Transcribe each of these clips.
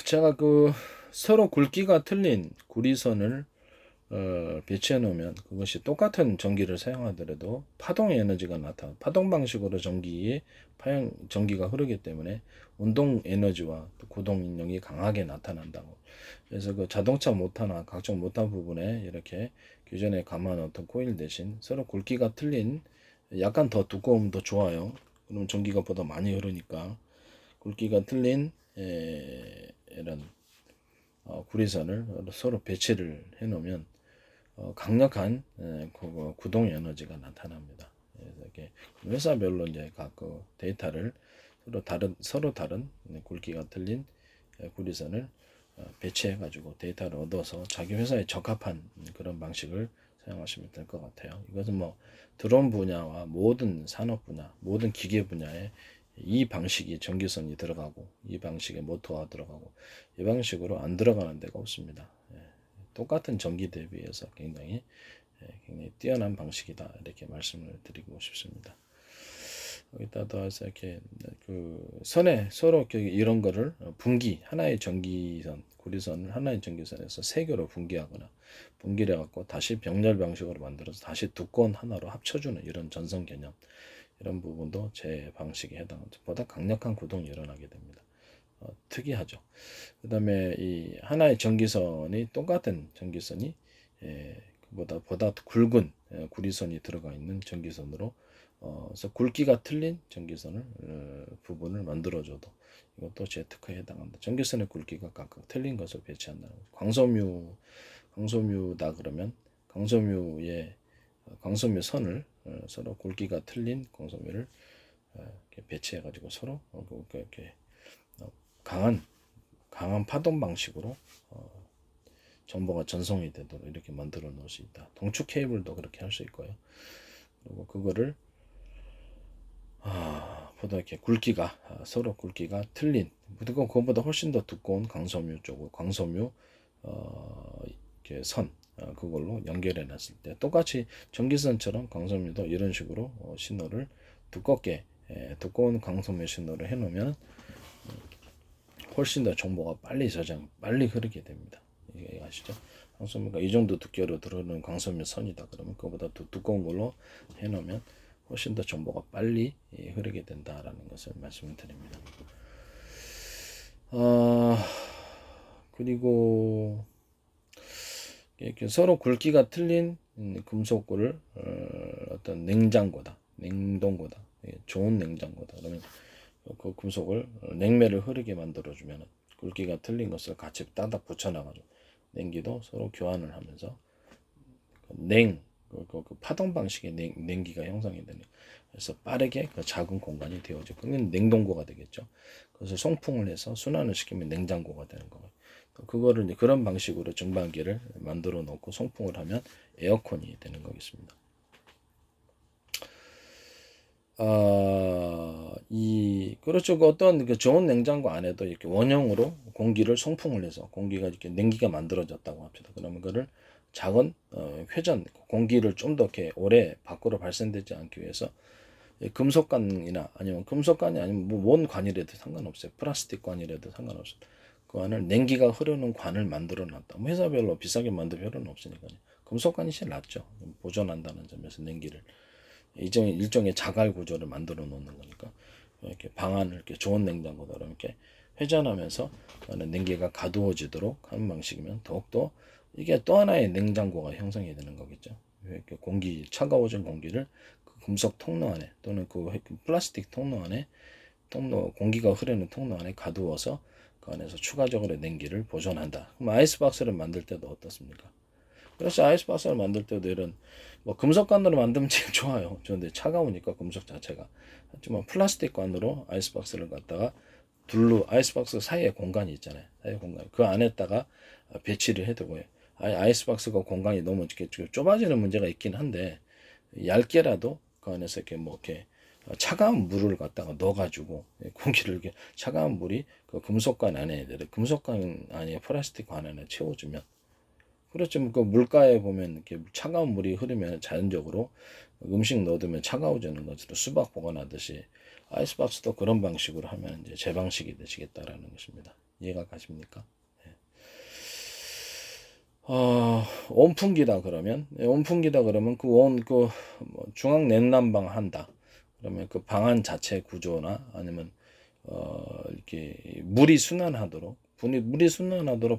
제가 서로 굵기가 틀린 구리선을 배치해 놓으면 그것이 똑같은 전기를 사용하더라도 파동의 에너지가 파동 방식으로 전기가 흐르기 때문에 운동 에너지와 또 고동 인력이 강하게 나타난다고. 그래서 그 자동차 모터나 각종 모터 부분에 이렇게 기존에 감아놓던 코일 대신 서로 굵기가 틀린 약간 더 두꺼우면 더 좋아요. 그럼 전기가 보다 많이 흐르니까 굵기가 틀린 이런 구리선을 서로 배치를 해 놓으면 강력한 구동 에너지가 나타납니다. 그래서 이렇게 회사별로 이제 각 데이터를 서로 다른 굵기가 틀린 구리선을 배치해 가지고 데이터를 얻어서 자기 회사에 적합한 그런 방식을 사용하시면 될 것 같아요. 이것은 뭐 드론 분야와 모든 산업 분야, 모든 기계 분야에 이 방식이 전기선이 들어가고 이 방식에 모터가 들어가고 이 방식으로 안 들어가는 데가 없습니다. 똑같은 전기 대비해서 굉장히 뛰어난 방식이다 이렇게 말씀을 드리고 싶습니다. 여기다 더해서 이렇게 그 선에 서로 이런 거를 분기 하나의 전기선 구리선을 하나의 전기선에서 세 개로 분기하거나 분기를 해갖고 다시 병렬 방식으로 만들어서 다시 두꺼운 하나로 합쳐주는 이런 전선 개념 이런 부분도 제 방식에 해당하죠. 보다 강력한 구동이 일어나게 됩니다. 특이하죠. 그 다음에 이 하나의 전기선이 똑같은 전기선이 보다 굵은 구리선이 들어가 있는 전기선으로 그래서 굵기가 틀린 전기선을 부분을 만들어줘도 이것도 제 특허에 해당합니다. 전기선의 굵기가 각각 틀린 것을 배치한다는 거죠. 광섬유다 그러면 광섬유 선을 서로 굵기가 틀린 광섬유를 이렇게 배치해 가지고 서로 이렇게 강한 파동 방식으로 정보가 전송이 되도록 이렇게 만들어 놓을 수 있다. 동축 케이블도 그렇게 할 수 있고요. 그리고 그거를 보다 이렇게 서로 굵기가 틀린 그리고 그것보다 훨씬 더 두꺼운 광섬유 이렇게 선 그걸로 연결해 놨을 때 똑같이 전기선처럼 광섬유도 이런 식으로 신호를 두꺼운 광섬유 신호를 해 놓으면 훨씬 더 정보가 빨리 흐르게 됩니다. 이게 아시죠? 광섬유가 이 정도 두께로 들어오는 광섬유 선이다. 그러면 그거보다 더 두꺼운 걸로 해놓으면 훨씬 더 정보가 빨리 흐르게 된다라는 것을 말씀을 드립니다. 그리고 이렇게 서로 굵기가 틀린 금속구를 어떤 냉동고다, 좋은 냉장고다. 그러면 그 금속을 냉매를 흐르게 만들어주면 굵기가 틀린 것을 같이 따닥 붙여놔가지고 냉기도 서로 교환을 하면서 그 파동 방식의 냉기가 형성이 되는 그래서 빠르게 그 작은 공간이 되어져 그건 냉동고가 되겠죠. 그것을 송풍을 해서 순환을 시키면 냉장고가 되는 거예요. 그거를 이제 그런 방식으로 증방기를 만들어 놓고 송풍을 하면 에어컨이 되는 거겠습니다. 그렇죠. 어떤 좋은 냉장고 안에도 이렇게 원형으로 공기를 송풍을 해서 공기가 이렇게 냉기가 만들어졌다고 합시다. 그러면 그를 작은 회전 공기를 좀 더 이렇게 오래 밖으로 발산되지 않기 위해서 금속관이나 아니면 금속관이 아니면 뭔 관이라도 상관없어요. 플라스틱 관이라도 상관없어요. 그 안을 냉기가 흐르는 관을 만들어 놨다. 회사별로 비싸게 만들 필요는 없으니까요. 금속관이 제일 낫죠. 보존한다는 점에서 냉기를 일종의 자갈 구조를 만들어 놓는 거니까 이렇게 방안을 이렇게 좋은 냉장고다 이렇게 회전하면서 냉기가 가두어지도록 하는 방식이면 더욱더 이게 또 하나의 냉장고가 형성이 되는 거겠죠. 이렇게 차가워진 공기를 그 금속 통로 안에 또는 그 플라스틱 통로 안에 공기가 흐르는 통로 안에 가두어서 그 안에서 추가적으로 냉기를 보존한다. 그럼 아이스박스를 만들 때도 어떻습니까? 그래서 아이스박스를 만들 때도 이런 금속관으로 만들면 제일 좋아요. 그런데 차가우니까 금속 자체가. 하지만 플라스틱 관으로 아이스박스를 갖다가 아이스박스 사이에 공간이 있잖아요. 사이에 공간. 그 안에다가 배치를 해두고요. 아이스박스가 공간이 너무 이렇게 좁아지는 문제가 있긴 한데 얇게라도 그 안에서 이렇게 차가운 물을 갖다가 넣어가지고 공기를 이렇게 차가운 물이 그 금속관 안에 플라스틱 관 안에 채워주면 그렇죠. 그 물가에 보면 이렇게 차가운 물이 흐르면 자연적으로 음식 넣어두면 차가워지는 것으로 수박 보관하듯이 아이스박스도 그런 방식으로 하면 이제 제 방식이 되시겠다라는 것입니다. 이해가 가십니까? 온풍기다 그러면 그 중앙 냉난방 한다. 그러면 그 방안 자체 구조나 아니면 이렇게 물이 순환하도록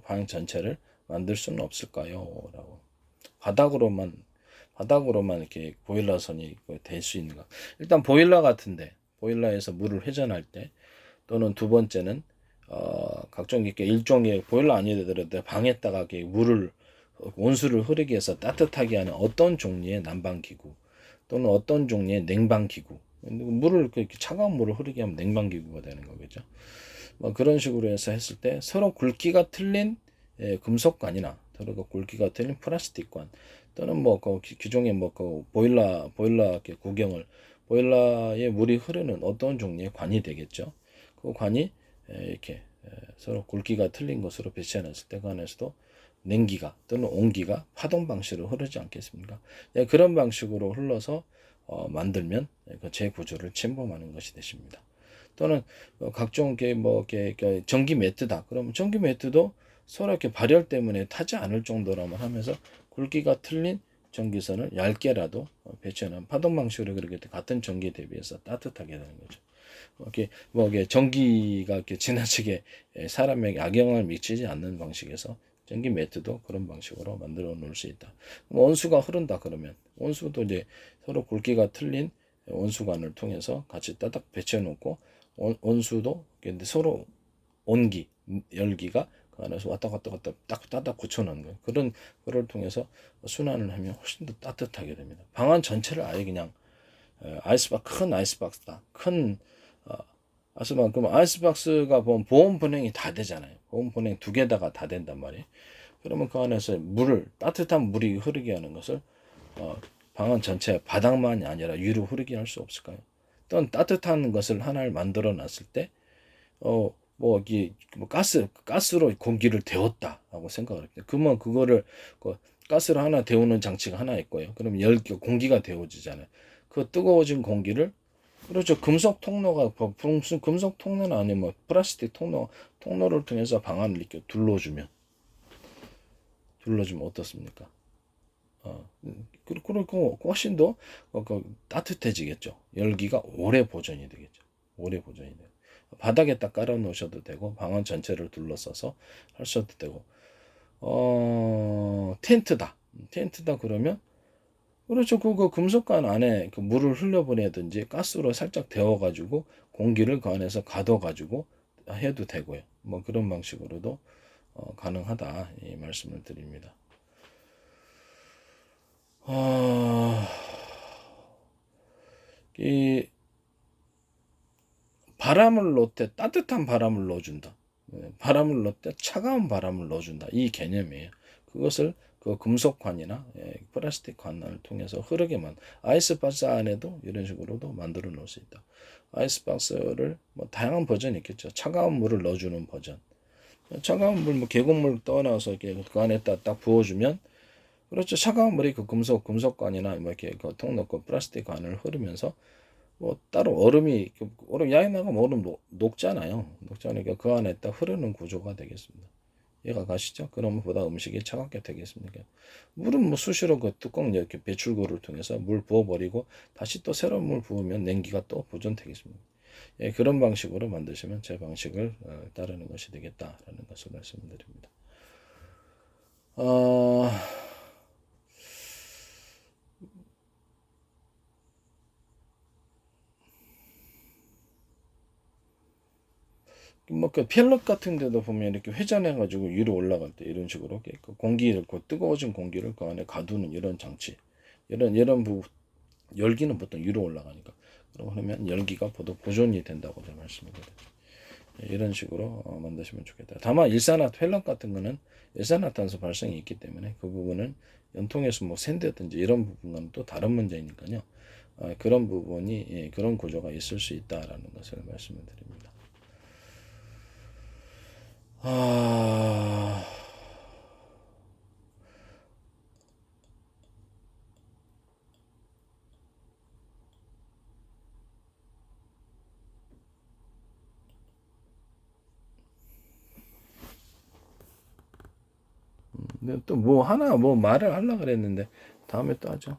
방 전체를 만들 수는 없을까요? 라고. 바닥으로만 이렇게 보일러선이 될 수 있는가? 일단 보일러 같은데, 보일러에서 물을 회전할 때, 또는 두 번째는 각종 이렇게 일종의 보일러 아니더라도 방에다가 이렇게 온수를 흐르게 해서 따뜻하게 하는 어떤 종류의 난방기구 또는 어떤 종류의 냉방기구, 이렇게 차가운 물을 흐르게 하면 냉방기구가 되는 거겠죠. 뭐 그런 식으로 해서 했을 때 서로 굵기가 틀린 금속관이나 서로 굵기가 틀린 플라스틱관 또는 뭐그 기존의 뭐그 보일러 이렇게 보일러에 물이 흐르는 어떤 종류의 관이 되겠죠. 그 관이 이렇게 서로 굵기가 틀린 것으로 배치해놨을 때 그 안에서도 냉기가 또는 온기가 파동 방식으로 흐르지 않겠습니까? 그런 방식으로 흘러서 만들면 그 재구조를 침범하는 것이 되십니다. 또는 각종 전기 매트다. 그러면 전기 매트도 서로 이렇게 발열 때문에 타지 않을 정도로만 하면서 굵기가 틀린 전기선을 얇게라도 배치하는 파동 방식으로 그렇게 같은 전기에 대비해서 따뜻하게 되는 거죠. 이렇게 전기가 이렇게 지나치게 사람에게 악영향을 미치지 않는 방식에서 전기 매트도 그런 방식으로 만들어 놓을 수 있다. 온수가 흐른다 그러면 온수도 이제 서로 굵기가 틀린 온수관을 통해서 같이 따닥 배치해 놓고 온수도 근데 서로 온기, 열기가 그 안에서 왔다 갔다 따닥 굳혀놓는 거예요. 그걸 통해서 순환을 하면 훨씬 더 따뜻하게 됩니다. 방안 전체를 아예 그냥 큰 아이스박스다. 큰 아이스박스. 그럼 아이스박스가 보면 보온 분행이 다 되잖아요. 보온 분행 두 개다가 다 된단 말이에요. 그러면 그 안에서 따뜻한 물이 흐르게 하는 것을 방안 전체 바닥만이 아니라 위로 흐르게 할 수 없을까요? 또는 따뜻한 것을 하나를 만들어 놨을 때 이게 가스로 공기를 데웠다라고 생각을 합니다. 그러면 그거를 가스로 하나 데우는 장치가 하나 있고요. 그럼 공기가 데워지잖아요. 그 뜨거워진 공기를 그렇죠. 금속 통로가 무슨 금속 통로는 아니면 뭐 플라스틱 통로를 통해서 방안을 이렇게 둘러주면 어떻습니까? 그리고 훨씬 더 따뜻해지겠죠. 열기가 오래 보존이 되겠죠. 오래 보존이 돼요. 바닥에 딱 깔아 놓으셔도 되고 방안 전체를 둘러싸서 하셔도 되고 텐트다 그러면 그렇죠. 그거 금속관 안에 그 물을 흘려보내든지 가스로 살짝 데워가지고 공기를 그 안에서 가둬가지고 해도 되고요. 뭐 그런 방식으로도 가능하다 이 말씀을 드립니다. 이 바람을 넣을 때 따뜻한 바람을 넣어준다. 바람을 넣을 때 차가운 바람을 넣어준다. 이 개념이에요. 그것을 그 금속관이나 플라스틱 관을 통해서 흐르게만 아이스박스 안에도 이런 식으로도 만들어 놓을 수 있다. 아이스박스를 뭐 다양한 버전이 있겠죠. 차가운 물을 넣어주는 버전. 차가운 물, 계곡물 떠나서 이렇게 그 안에 딱 부어주면 그렇죠. 차가운 물이 그 금속관이나 뭐 이렇게 그 통로 그 플라스틱 관을 흐르면서 따로 얼음 야외 나가면 얼음 녹잖아요. 녹잖으니까 그 안에 딱 흐르는 구조가 되겠습니다. 이해가 가시죠? 그러면 보다 음식이 차갑게 되겠습니까? 물은 수시로 그 뚜껑 이렇게 배출구를 통해서 물 부어버리고 다시 또 새로운 물 부으면 냉기가 또 보존되겠습니다. 예, 그런 방식으로 만드시면 제 방식을 따르는 것이 되겠다라는 것을 말씀드립니다. 그 펠럿 같은 데도 보면 이렇게 회전해가지고 위로 올라갈 때 이런 식으로 그 공기를 뜨거워진 공기를 그 안에 가두는 이런 장치 이런 열기는 보통 위로 올라가니까 그러면 열기가 보존이 된다고 제가 말씀드려요. 이런 식으로 만드시면 좋겠다. 다만 펠럿 같은 거는 일산화탄소 발생이 있기 때문에 그 부분은 연통에서 샌드든지 이런 부분과는 또 다른 문제니까요. 그런 부분이 그런 구조가 있을 수 있다라는 것을 말씀을 드립니다. 근데 또 뭐 하나 뭐 말을 하려고 그랬는데 다음에 또 하죠.